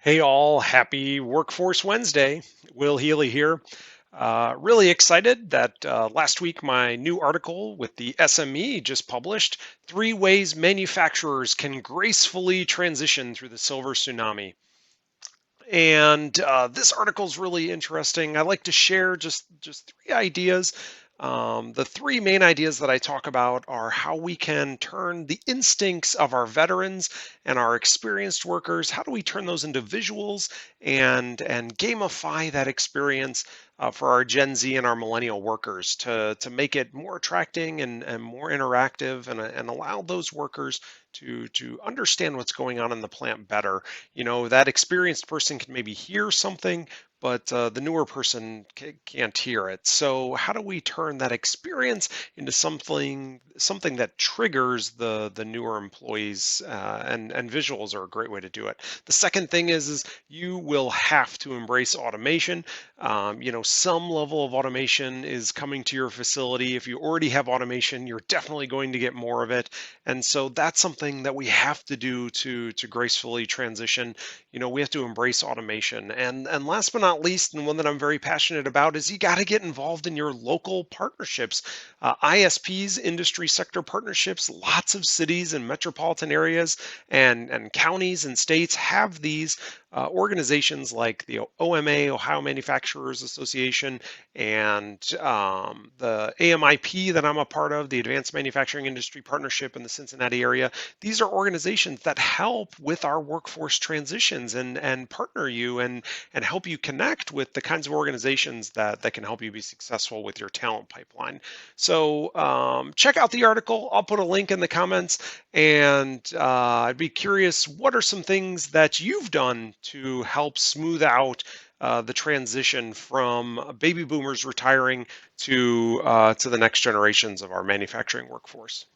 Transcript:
Hey all, happy Workforce Wednesday. Will Healy here. Really excited that last week my new article with the SME just published 3 ways manufacturers can gracefully transition through the silver tsunami. And this article is really interesting. I like to share just 3 ideas. The 3 main ideas that I talk about are how we can turn the instincts of our veterans and our experienced workers. How do we turn those into visuals and gamify that experience for our Gen Z and our millennial workers to make it more attracting and more interactive and allow those workers to understand what's going on in the plant better. That experienced person can maybe hear something, but the newer person can't hear it. So how do we turn that experience into something that triggers the newer employees, and visuals are a great way to do it. The second thing is you will have to embrace automation. Some level of automation is coming to your facility. If you already have automation, you're definitely going to get more of it. And so that's something that we have to do to gracefully transition. We have to embrace automation. And last but not least, and one that I'm very passionate about, is you got to get involved in your local partnerships. ISPs, industry sector partnerships. Lots of cities and metropolitan areas and counties and states have these organizations like the OMA, Ohio Manufacturers Association, and the AMIP that I'm a part of, the Advanced Manufacturing Industry Partnership in the Cincinnati area. These are organizations that help with our workforce transitions and partner you and help you connect with the kinds of organizations that can help you be successful with your talent pipeline. So check out the article. I'll put a link in the comments, and I'd be curious, what are some things that you've done to help smooth out the transition from baby boomers retiring to the next generations of our manufacturing workforce?